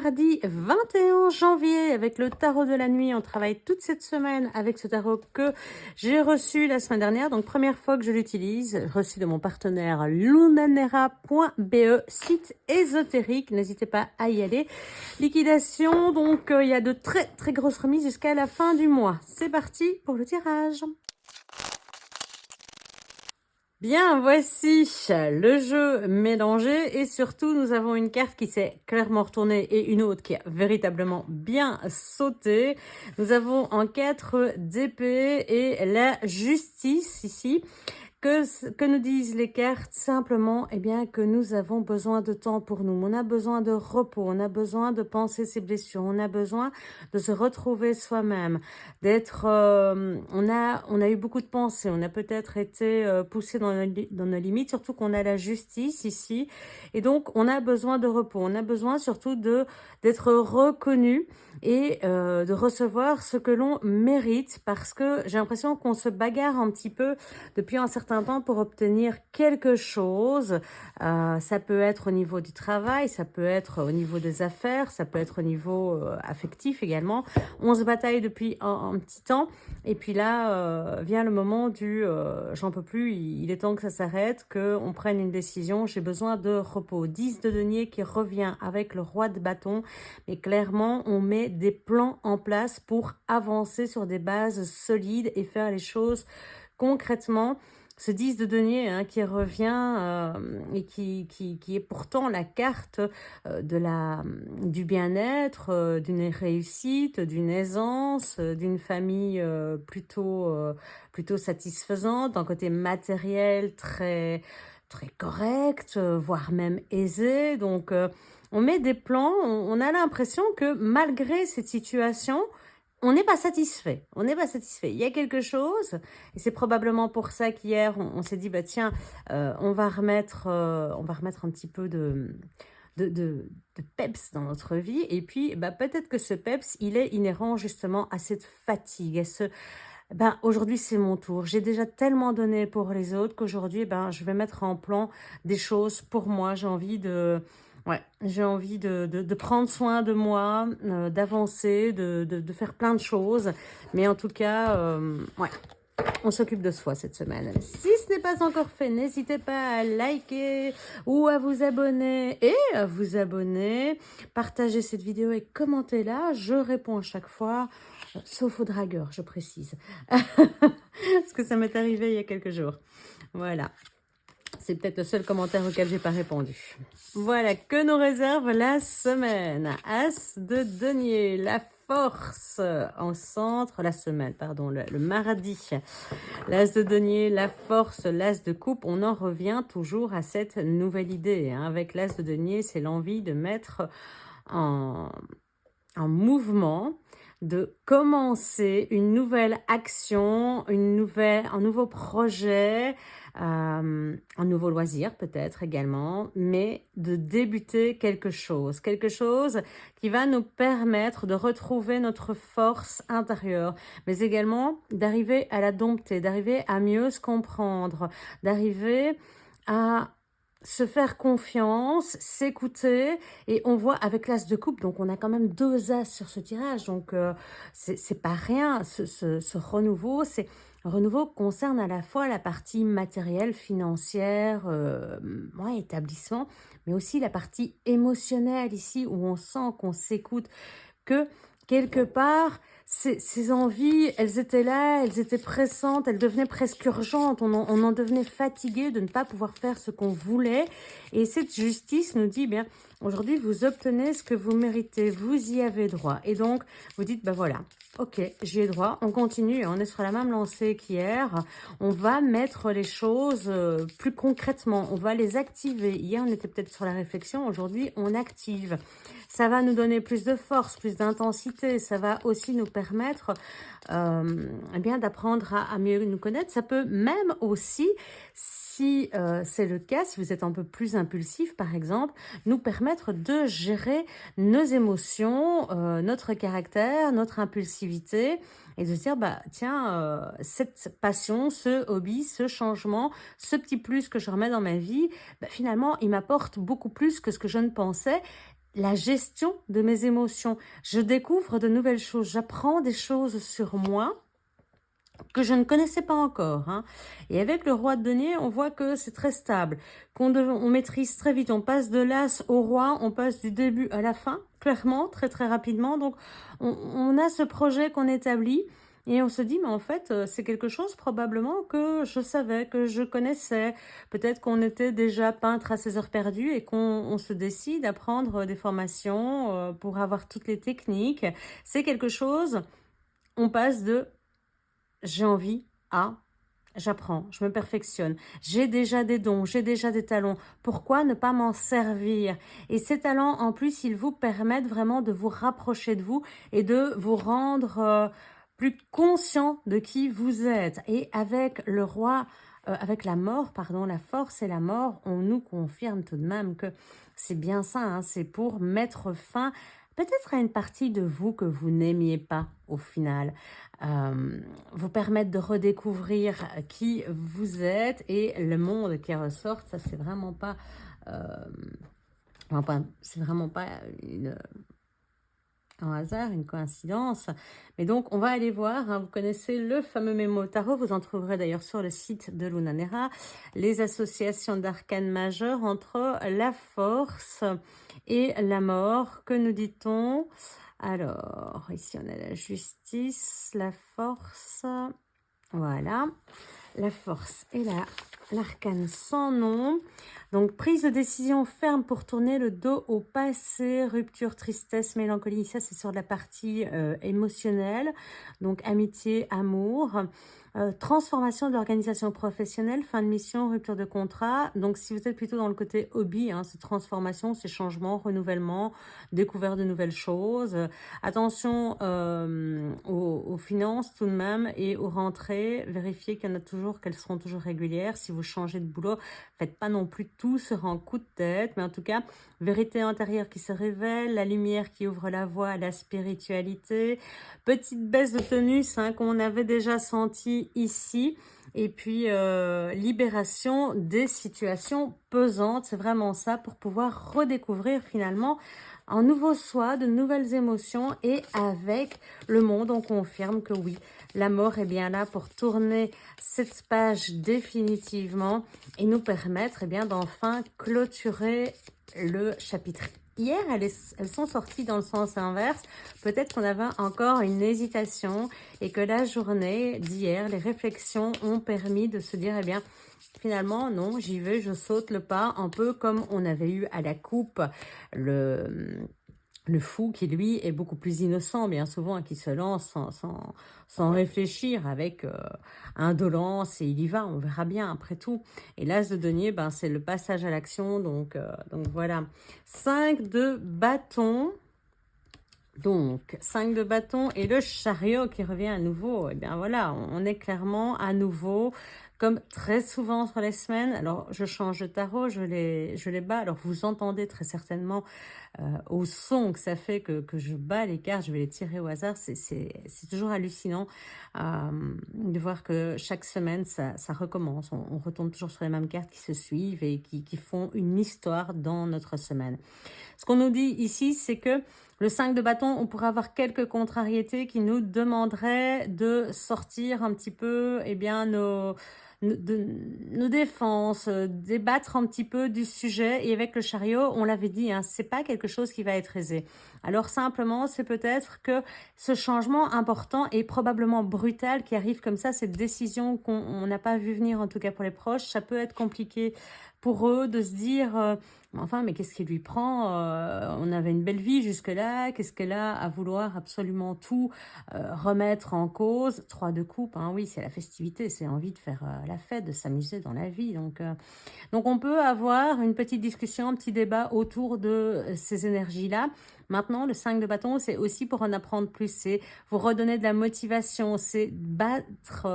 mardi 21 janvier avec le tarot de la nuit. On travaille toute cette semaine avec ce tarot que j'ai reçu la semaine dernière. Donc, première fois que je l'utilise, reçu de mon partenaire lunanera.be, site ésotérique. N'hésitez pas à y aller. Liquidation, donc il y a de très très grosses remises jusqu'à la fin du mois. C'est parti pour le tirage. Bien, voici le jeu mélangé et surtout nous avons une carte qui s'est clairement retournée et une autre qui a véritablement bien sauté. Nous avons en 4 d'épée et la justice ici. Que nous disent les cartes? Simplement, eh bien, que nous avons besoin de temps pour nous. On a besoin de repos, on a besoin de penser ses blessures, on a besoin de se retrouver soi-même, d'être... on a eu beaucoup de pensées, on a peut-être été poussé dans nos limites, surtout qu'on a la justice ici. Et donc, on a besoin de repos, on a besoin surtout d'être reconnu et de recevoir ce que l'on mérite, parce que j'ai l'impression qu'on se bagarre un petit peu depuis un certain temps pour obtenir quelque chose. Ça peut être au niveau du travail, ça peut être au niveau des affaires, ça peut être au niveau affectif également. On se bataille depuis un petit temps et puis là vient le moment du j'en peux plus, il est temps que ça s'arrête, qu'on prenne une décision, j'ai besoin de repos. 10 de denier qui revient avec le roi de bâton, mais clairement on met des plans en place pour avancer sur des bases solides et faire les choses concrètement. Ce 10 de denier qui revient et qui est pourtant la carte du bien-être, d'une réussite, d'une aisance, d'une famille plutôt satisfaisante, d'un côté matériel très, très correct, voire même aisé. Donc, on met des plans, on a l'impression que malgré cette situation, on n'est pas satisfait. On n'est pas satisfait. Il y a quelque chose, et c'est probablement pour ça qu'hier, on s'est dit, bah tiens, on va remettre un petit peu de peps dans notre vie. Et puis, bah, peut-être que ce peps, il est inhérent justement à cette fatigue, à ce... Ben, aujourd'hui, c'est mon tour. J'ai déjà tellement donné pour les autres qu'aujourd'hui, ben, je vais mettre en plan des choses pour moi. J'ai envie de... Ouais, j'ai envie de prendre soin de moi, d'avancer, de faire plein de choses. Mais en tout cas, ouais, on s'occupe de soi cette semaine. Si ce n'est pas encore fait, n'hésitez pas à liker ou à vous abonner Partagez cette vidéo et commentez-la. Je réponds à chaque fois, sauf aux dragueurs, je précise. Parce que ça m'est arrivé il y a quelques jours. Voilà. C'est peut-être le seul commentaire auquel j'ai pas répondu. Voilà, que nous réserve la semaine. As de denier, la force en centre, la semaine, pardon, le mardi. L'as de denier, la force, l'as de coupe, on en revient toujours à cette nouvelle idée. Avec l'as de denier, c'est l'envie de mettre en mouvement, de commencer une nouvelle action, un nouveau projet, un nouveau loisir peut-être également, mais de débuter quelque chose qui va nous permettre de retrouver notre force intérieure, mais également d'arriver à la dompter, d'arriver à mieux se comprendre, d'arriver à se faire confiance, s'écouter. Et on voit avec l'as de coupe, donc on a quand même 2 as sur ce tirage, donc c'est pas rien. Ce renouveau, le renouveau concerne à la fois la partie matérielle, financière, ouais, établissement, mais aussi la partie émotionnelle ici, où on sent qu'on s'écoute, que quelque part, ces envies, elles étaient là, elles étaient pressantes, elles devenaient presque urgentes. On en devenait fatigué de ne pas pouvoir faire ce qu'on voulait. Et cette justice nous dit, bien, aujourd'hui, vous obtenez ce que vous méritez, vous y avez droit. Et donc, vous dites, ben voilà, ok, j'y ai droit, on continue, on est sur la même lancée qu'hier. On va mettre les choses plus concrètement, on va les activer. Hier, on était peut-être sur la réflexion, aujourd'hui, on active. Ça va nous donner plus de force, plus d'intensité. Ça va aussi nous permettre eh bien d'apprendre à mieux nous connaître. Ça peut même aussi, si c'est le cas, si vous êtes un peu plus impulsif par exemple, nous permettre de gérer nos émotions, notre caractère, notre impulsivité, et de se dire, bah tiens, cette passion, ce hobby, ce changement, ce petit plus que je remets dans ma vie, bah, finalement, il m'apporte beaucoup plus que ce que je ne pensais. la gestion de mes émotions. Je découvre de nouvelles choses, j'apprends des choses sur moi que je ne connaissais pas encore, hein. Et avec le roi de denier, on voit que c'est très stable, on maîtrise très vite, on passe de l'as au roi, on passe du début à la fin, clairement, très très rapidement. Donc on a ce projet qu'on établit et on se dit, mais en fait, c'est quelque chose probablement que je savais, que je connaissais. Peut-être qu'on était déjà peintre à ses heures perdues et qu'on se décide à prendre des formations pour avoir toutes les techniques. C'est quelque chose, on passe de j'ai envie à j'apprends, je me perfectionne. J'ai déjà des dons, j'ai déjà des talents. Pourquoi ne pas m'en servir? Et ces talents, en plus, ils vous permettent vraiment de vous rapprocher de vous et de vous rendre plus conscient de qui vous êtes. Et avec le roi, avec la mort, pardon, la force et la mort, on nous confirme tout de même que c'est bien ça, hein, c'est pour mettre fin peut-être à une partie de vous que vous n'aimiez pas au final. Vous permettre de redécouvrir qui vous êtes et le monde qui ressort. Ça, c'est vraiment pas, c'est vraiment pas un hasard, une coïncidence. Mais donc, on va aller voir, hein, vous connaissez le fameux mémo tarot, vous en trouverez d'ailleurs sur le site de Lunanera, les associations d'arcanes majeures entre la force et la mort. Que nous dit-on? Alors, ici on a la justice, la force, voilà, la force et l'arcane sans nom. Donc, prise de décision ferme pour tourner le dos au passé, rupture, tristesse, mélancolie. Ça, c'est sur la partie émotionnelle. Donc, amitié, amour. Transformation de l'organisation professionnelle, fin de mission, rupture de contrat. Donc, si vous êtes plutôt dans le côté hobby, hein, c'est transformation, c'est changement, renouvellement, découverte de nouvelles choses. Attention aux finances tout de même et aux rentrées. Vérifiez qu'il y en a toujours, qu'elles seront toujours régulières. Si vous changez de boulot, faites pas non plus tout sur un coup de tête. Mais en tout cas, vérité intérieure qui se révèle, la lumière qui ouvre la voie à la spiritualité. Petite baisse de tonus hein, qu'on avait déjà senti ici. Et puis, libération des situations pesantes. C'est vraiment ça pour pouvoir redécouvrir finalement un nouveau soi, de nouvelles émotions. Et avec le monde, on confirme que oui, la mort est bien là pour tourner cette page définitivement et nous permettre bien d'enfin clôturer le chapitre. Hier, elles sont sorties dans le sens inverse. Peut-être qu'on avait encore une hésitation et que la journée d'hier, les réflexions ont permis de se dire, eh bien, finalement, non, j'y vais, je saute le pas, un peu comme on avait eu à la coupe le fou qui, lui, est beaucoup plus innocent, bien souvent, qui se lance sans réfléchir, avec indolence, et il y va, on verra bien après tout. Et l'as de denier, ben, c'est le passage à l'action, donc voilà. 5 de bâton. Donc, 5 de bâton et le chariot qui revient à nouveau. Et bien voilà, on est clairement à nouveau, comme très souvent sur les semaines. Alors, je change de tarot, je les bats. Alors, vous entendez très certainement au son que ça fait que je bats les cartes, je vais les tirer au hasard. C'est toujours hallucinant de voir que chaque semaine, ça recommence. On retombe toujours sur les mêmes cartes qui se suivent et qui font une histoire dans notre semaine. Ce qu'on nous dit ici, c'est que le 5 de bâton, on pourrait avoir quelques contrariétés qui nous demanderaient de sortir un petit peu, eh bien, nos défenses, débattre un petit peu du sujet. Et avec le chariot, on l'avait dit, hein, c'est pas quelque chose qui va être aisé. Alors simplement, c'est peut-être que ce changement important et probablement brutal qui arrive comme ça, cette décision qu'on n'a pas vu venir, en tout cas pour les proches, ça peut être compliqué pour eux de se dire enfin, mais qu'est-ce qui lui prend on avait une belle vie jusque-là, qu'est-ce qu'elle a à vouloir absolument tout remettre en cause? 3 de coupe, hein, oui, c'est la festivité, c'est envie de faire la fête, de s'amuser dans la vie. Donc on peut avoir une petite discussion, un petit débat autour de ces énergies-là. Maintenant, le 5 de bâton, c'est aussi pour en apprendre plus, c'est vous redonner de la motivation, c'est battre,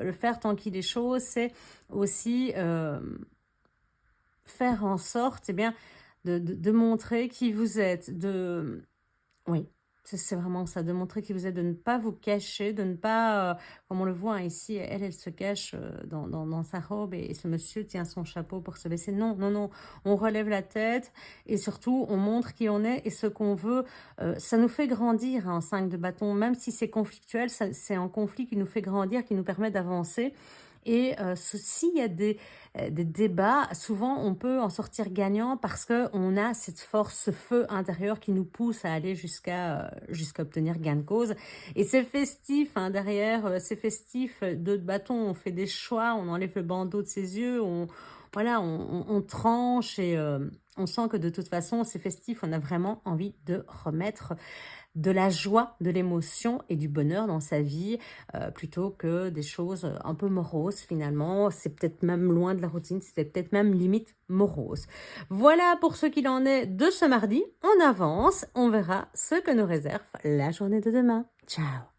le faire tant qu'il est chaud, c'est aussi faire en sorte, eh bien, de montrer qui vous êtes, oui, C'est vraiment ça, de montrer qui vous êtes, de ne pas vous cacher, de ne pas, comme on le voit hein, ici, elle se cache dans sa robe et ce monsieur tient son chapeau pour se baisser. Non, non, non, on relève la tête et surtout on montre qui on est et ce qu'on veut. Ça nous fait grandir, un 5 de bâton, même si c'est conflictuel, c'est un conflit qui nous fait grandir, qui nous permet d'avancer. Et s'il y a des débats, souvent on peut en sortir gagnant parce qu'on a cette force, ce feu intérieur qui nous pousse à aller jusqu'à obtenir gain de cause. Et c'est festif hein, derrière, c'est festif, deux de bâton, on fait des choix, on enlève le bandeau de ses yeux, voilà, on tranche et on sent que de toute façon c'est festif, on a vraiment envie de remettre de la joie, de l'émotion et du bonheur dans sa vie, plutôt que des choses un peu moroses finalement. C'est peut-être même loin de la routine, c'est peut-être même limite morose. Voilà pour ce qu'il en est de ce mardi. On avance, on verra ce que nous réserve la journée de demain. Ciao!